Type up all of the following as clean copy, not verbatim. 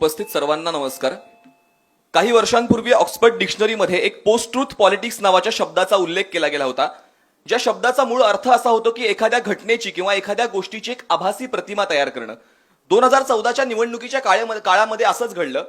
उपस्थित सर्वांना नमस्कार। काही वर्षांपूर्वी ऑक्सफर्ड डिक्शनरीमध्ये एक पोस्ट ट्रूथ पॉलिटिक्स नावाच्या शब्दाचा उल्लेख केला गेला होता, ज्या शब्दाचा मूळ अर्थ असा होतो की एखाद्या घटनेची किंवा एखाद्या गोष्टीची एक आभासी प्रतिमा तयार करणं। 2014च्या निवडणुकीच्या काळामध्ये असंच घडलं।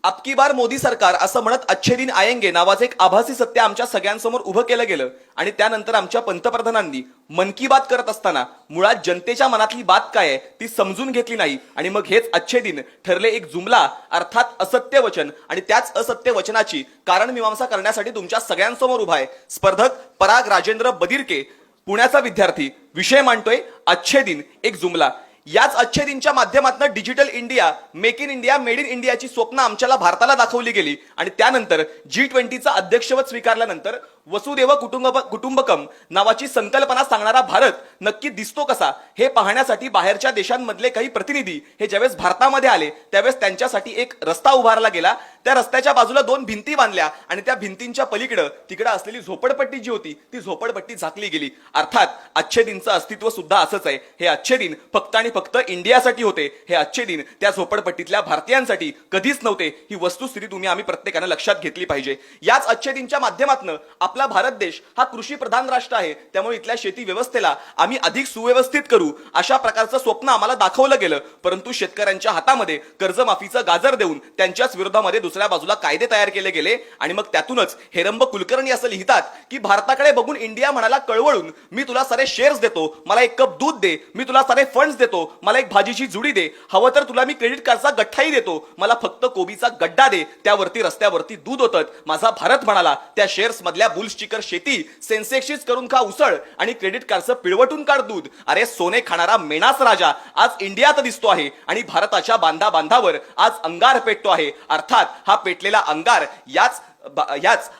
अब की बार मोदी सरकार असं म्हणत अच्छे दिन आएंगे नावाचं एक आभासी सत्य आमच्या सगळ्यांसमोर उभं केलं गेलं आणि त्यानंतर आमच्या पंतप्रधानांनी मन की बात करत असताना मुळात जनतेच्या मनातली बात काय आहे ती समजून घेतली नाही आणि मग हेच अच्छे दिन ठरले एक जुमला अर्थात असत्य वचन। आणि त्याच असत्य वचनाची कारण मीमांसा करण्यासाठी तुमच्या सगळ्यांसमोर उभा आहे स्पर्धक पराग राजेंद्र बदिरके, पुण्याचा विद्यार्थी। विषय मांडतोय अच्छे दिन एक जुमला। याच अच्छे दिनच्या माध्यमातून digital India, make in India, made in इंडियाची स्वप्न आमच्याला भारताला दाखवली गेली आणि त्यानंतर G20चा अध्यक्षपद स्वीकारल्यानंतर वसुदेव कुटुंबकम नावाची संकल्पना सांगणारा भारत नक्की दिसतो कसा हे पाहण्यासाठी बाहेरच्या देशांमधले काही प्रतिनिधी हे ज्यावेळेस भारतामध्ये आले त्यावेळेस त्यांच्यासाठी एक रस्ता उभारला गेला। त्या रस्त्याच्या बाजूला 2 भिंती बांधल्या आणि त्या भिंतींच्या पलीकडे तिकडे असलेली झोपडपट्टी जी होती ती झोपडपट्टी झाकली गेली। अर्थात अच्छे दिनचं अस्तित्व सुद्धा असंच आहे। हे अच्छे दिन फक्त आणि फक्त इंडियासाठी होते। हे अच्छे दिन त्या झोपडपट्टीतल्या भारतीयांसाठी कधीच नव्हते। ही वस्तुस्थिती आम्ही प्रत्येकाने लक्षात घेतली पाहिजे। याच अच्छे दिनच्या माध्यमातून आपला भारत देश हा कृषी प्रधान राष्ट्र आहे, त्यामुळे इथल्या शेती व्यवस्थेला आम्ही अधिक सुव्यवस्थित करू अशा प्रकारचं स्वप्न आम्हाला दाखवलं गेलं। परंतु शेतकऱ्यांच्या हातामध्ये कर्जमाफीचं गाजर देऊन त्यांच्याच विरोधामध्ये दुसऱ्या बाजूला कायदे तयार केले गेले आणि मग त्यातूनच हेरंब कुलकर्णी असं लिहितात की भारताकडे बघून इंडिया म्हणाला कळवळून, मी तुला सारे शेअर्स देतो, मला एक कप दूध दे, मी तुला सारे फंड्स देतो, मला एक भाजीची जुडी दे, हवं तर तुला मी क्रेडिट कार्डचा गठ्ठाही देतो, मला फक्त कोबीचा गड्डा दे। त्यावरती रस्त्यावरती दूध होतं। माझा भारत म्हणाला त्या शेअर्स मधल्या बुलस्टिकर शेती सेन्सेक्सचीच करून खा उसळ आणि क्रेडिट कार्डचं पिळवटून काढ दूध। अरे सोने खाणारा मेणाच राजा आज इंडियात दिसतो आहे आणि भारताच्या बांधावर आज अंगार पेटतो आहे। अर्थात हा पेटलेला अंगार याच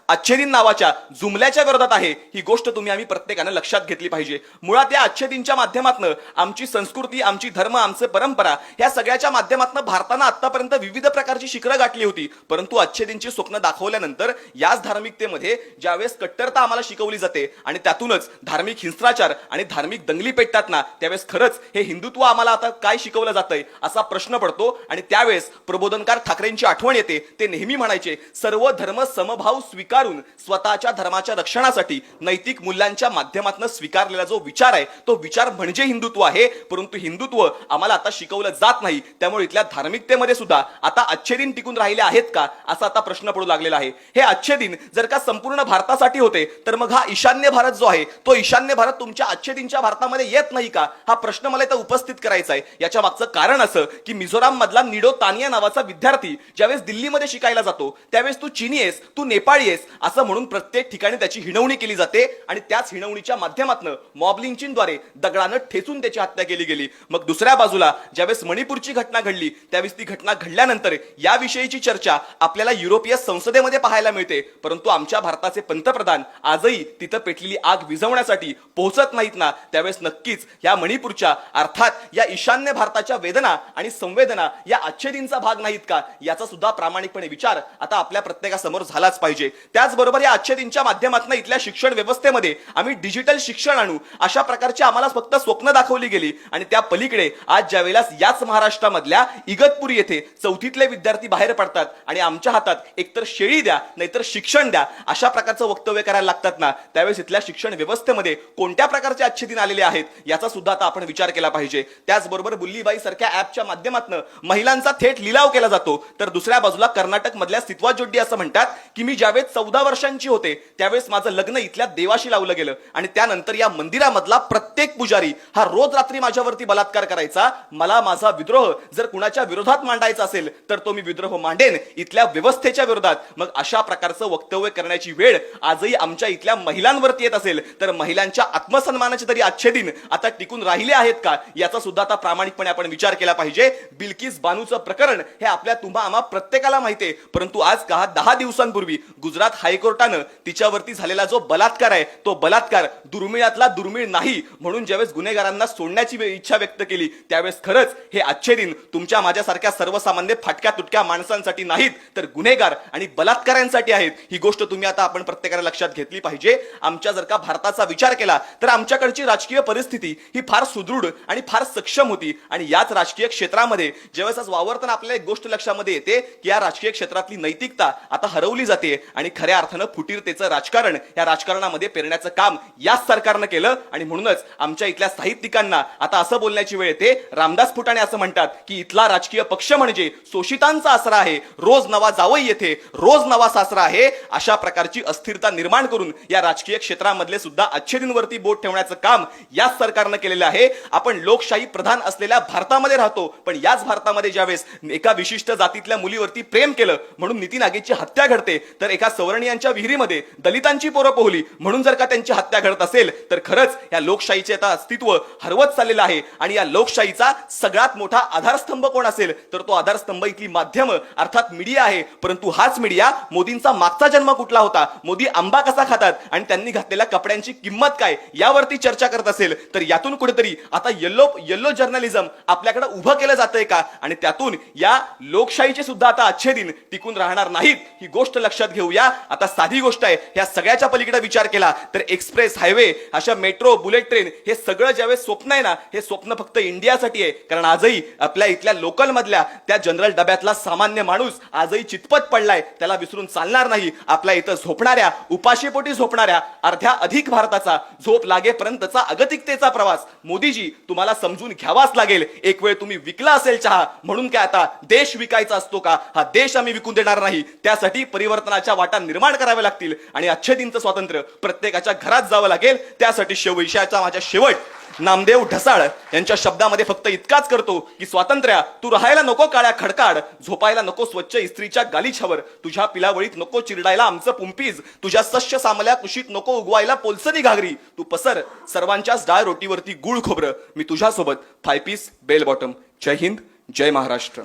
अच्छे दिन नावाच्या जुमल्याच्या विरोधात आहे। ही गोष्ट आम्ही प्रत्येकाने लक्षात घेतली पाहिजे। मुळात या अच्छे दिनच्या माध्यमातून आमची संस्कृती, आमची धर्म, आमचे परंपरा या सगळ्याच्या माध्यमातून भारतानं आतापर्यंत विविध प्रकारची शिखरं गाठली होती। परंतु अच्छे दिनची स्वप्न दाखवल्यानंतर याच धार्मिकतेमध्ये ज्यावेळेस कट्टरता आम्हाला शिकवली जाते आणि त्यातूनच धार्मिक हिंसाचार आणि धार्मिक दंगली पेटतात ना, त्यावेळेस खरंच हे हिंदुत्व आम्हाला आता काय शिकवलं जातंय असा प्रश्न पडतो। आणि त्यावेळेस प्रबोधनकार ठाकरेंची आठवण येते। ते नेहमी म्हणायचे, सर्व धर्म समभाव स्वीकारून स्वतःच्या धर्माच्या रक्षणासाठी नैतिक मूल्यांच्या माध्यमातून स्वीकारलेला जो विचार आहे तो विचार म्हणजे हिंदुत्व आहे। परंतु हिंदुत्व आम्हाला आता शिकवलं जात नाही, त्यामुळे इथल्या धार्मिकतेमध्ये सुद्धा आता अच्छे दिन टिकून राहिले आहेत का असा आता प्रश्न पडू लागलेला आहे। हे अच्छे दिन जर का संपूर्ण भारतासाठी होते तर मग हा ईशान्य भारत जो आहे तो ईशान्य भारत तुमच्या अच्छे दिनच्या भारतामध्ये येत नाही का हा प्रश्न मला इथं उपस्थित करायचा आहे। याच्या मागचं कारण असं की मिझोराम मधला निडो तानिया नावाचा विद्यार्थी ज्यावेळेस दिल्लीमध्ये शिकायला जातो त्यावेळेस तू चीनी आहेस, तू नेपाळी आहेस असं म्हणून प्रत्येक ठिकाणी त्याची हिणवणी केली जाते आणि त्याच हिणवणीच्या माध्यमातून मॉब लिंचिंगद्वारे दगडानं ठेचून त्याची हत्या केली गेली। मग दुसऱ्या बाजूला ज्यावेळेस मणिपूरची घटना घडली त्यावेळेस ती घटना घडल्यानंतर याविषयीची चर्चा आपल्याला युरोपीय संसदेमध्ये पाहायला मिळते। परंतु आमच्या भारताचे पंतप्रधान आजही तिथं पेटलेली आग विझवण्यासाठी पोहोचत नाहीत ना, त्यावेळेस नक्कीच या मणिपूरच्या अर्थात या ईशान्य भारताच्या वेदना आणि संवेदना या अच्छे दिनचा भाग नाहीत का याचा सुद्धा प्रामाणिकपणे विचार आता आपल्या प्रत्येकासमोर झालाच पाहिजे। त्याचबरोबर या अच्छे दिनच्या माध्यमातून इथल्या शिक्षण व्यवस्थेमध्ये आम्ही डिजिटल शिक्षण आणू अशा प्रकारची आम्हाला फक्त स्वप्न दाखवली गेली आणि त्या पलीकडे आज ज्यावेळेला याच महाराष्ट्रामधल्या इगतपुरी येथे 4थीतले विद्यार्थी बाहेर पडतात आणि आमच्या हातात एकतर शेळी द्या नाहीतर शिक्षण द्या अशा प्रकारचं वक्तव्य करायला लागतात ना, त्यावेळेस इथल्या शिक्षण व्यवस्थेमध्ये कोणत्या प्रकारचे अच्छे दिन आलेले आहेत याचा सुद्धा आता आपण विचार केला पाहिजे। त्याचबरोबर बुल्लीबाई सारख्या ऍपच्या माध्यमातून महिलांचा थेट लिलाव केला जातो, तर दुसऱ्या बाजूला कर्नाटक मधल्या सितवा जोड्डी असं म्हणतात की मी ज्यावेळेस 14 वर्षांची होते त्यावेळेस माझं लग्न इथल्या देवाशी लावलं गेलं आणि त्यानंतर या मंदिरामधला प्रत्येक पुजारी हा रोज रात्री माझ्यावरती बलात्कार करायचा। मला माझा विद्रोह जर कुणाच्या विरोधात मांडायचा असेल तर तो मी विद्रोह मांडेन इथल्या व्यवस्थेच्या विरोधात। मग अशा प्रकारचं वक्तव्य करण्याची वेळ आजही आमच्या इथल्या महिलांवरती येत असेल तर महिलांच्या आत्मसन्मानाचे तरी अच्छे दिन आता टिकून राहिले आहेत का याचा सुद्धा आता प्रामाणिकपणे आपण विचार केला पाहिजे। बिल्किस बानूचं प्रकरण हे आपल्या आम्हा प्रत्येकाला माहिती आहे, परंतु आज 10 दिवसांपूर्वी दिवसांपूर्वी गुजरात हायकोर्टानं तिच्यावरती झालेला जो बलात्कार आहे तो बलात्कार दुर्मिळातला दुर्मिळ नाही म्हणून ज्यावेळेस गुन्हेगारांना सोडण्याची इच्छा व्यक्त केली त्यावेळेस खरंच हे आजचे दिन तुमच्या माझ्यासारख्या सर्वसामान्य फाटक्या तुटक्या माणसांसाठी नाहीत तर गुन्हेगार आणि बलात्कारांसाठी आहेत. ही गोष्ट तुम्ही आता आपण प्रत्येकाला लक्षात घेतली पाहिजे. आमच्या जर का भारताचा विचार केला तर आमच्याकडची राजकीय परिस्थिती ही फार सुदृढ आणि फार सक्षम होती आणि याच राजकीय क्षेत्रामध्ये ज्यावेळेस आज वावरताना आपल्याला एक गोष्ट लक्षामध्ये येते की या राजकीय क्षेत्रातली नैतिकता आता हरवली जाते आणि खऱ्या अर्थानं फुटीरतेचं राजकारण या राजकारणामध्ये पेरण्याचं काम याच सरकारनं केलं आणि म्हणूनच आमच्या इथल्या साहित्यिकांना आता असं बोलण्याची वेळ येते. रामदास फुटाणे असं म्हणतात की इथला राजकीय पक्ष म्हणजे शोषितांचा आसरा आहे, रोज नवा जावई येथे, रोज नवा सासरा आहे. अशा प्रकारची अस्थिरता निर्माण करून या राजकीय क्षेत्रामधले सुद्धा अच्छेदींवरती बोट ठेवण्याचं काम याच सरकारनं केलेलं आहे. आपण लोकशाही प्रधान असलेल्या भारतामध्ये राहतो पण याच भारतामध्ये ज्यावेळेस एका विशिष्ट जातीतल्या मुलीवरती प्रेम केलं म्हणून नितीन आगेची हत्या घडते तर एका सवर्णीयांच्या विहिरीमध्ये दलितांची पोरं पोहली म्हणून जर का त्यांची हत्या घडत असेल तर खरंच या लोकशाहीचे आता अस्तित्व हरवत चाललेलं आहे. आणि या लोकशाहीचा सगळ्यात मोठा आधारस्तंभ कोण असेल तर तो आधारस्तंभ इथली माध्यमं अर्थात मीडिया आहे. परंतु हाच मीडिया मोदींचा मागचा जन्म कुठला होता, मोदी आंबा कसा खातात आणि त्यांनी घातलेल्या कपड्यांची किंमत काय यावरती चर्चा करत असेल तर यातून कुठेतरी आता येलो जर्नलिझम आपल्याकडे उभं केलं जातंय का आणि त्यातून या लोकशाहीचे सुद्धा आता अच्छे दिन टिकून राहणार नाहीत ही गोष्ट लक्षात घेऊया. आता साधी गोष्ट आहे, ह्या सगळ्याच्या पलीकडे विचार केला तर एक्सप्रेस हायवे अशा मेट्रो बुलेट ट्रेन हे सगळं ज्यावेळेस स्वप्न आहे ना हे स्वप्न फक्त इंडियासाठी आहे. कारण आजही आपल्या इथल्या लोकल मधल्या त्या जनरल डब्यातला सामान्य माणूस आजही चितपत पडलाय, त्याला विसरून चालणार नाही. आपल्या इथं झोपणाऱ्या उपाशीपोटी झोपणाऱ्या अर्ध्या अधिक भारताचा झोप लागेपर्यंतचा अगतिकतेचा प्रवास मोदीजी तुम्हाला समजून घ्यावाच लागेल. एक वेळ तुम्ही विकला असेल चहा म्हणून काय आता देश विकायचा असतो का? हा देश आम्ही विकून देणार नाही. त्यासाठी परिवर्तनाच्या वाटा निर्माण कराव्या लागतील आणि अच्छे दिनचं स्वातंत्र्य प्रत्येकाच्या घरात जावं लागेल. त्यासाठी विषयाचा माझ्या शेवट नामदेव ढसाळ यांच्या शब्दामध्ये फक्त इतकाच करतो की स्वातंत्र्या तू राहायला नको काळ्या खडकाड, झोपायला नको स्वच्छ इस्त्रीच्या गालीछावर, तुझ्या पिलावळीत नको चिरडायला आमचं पुंपीज, तुझ्या सश्य सामल्या कुशीत नको उगवायला पोलसरी घागरी, तू पसर सर्वांच्याच डाळ रोटीवरती गुळ खोबरं, मी तुझ्यासोबत 5 पीस बेल बॉटम. जय हिंद, जय महाराष्ट्र.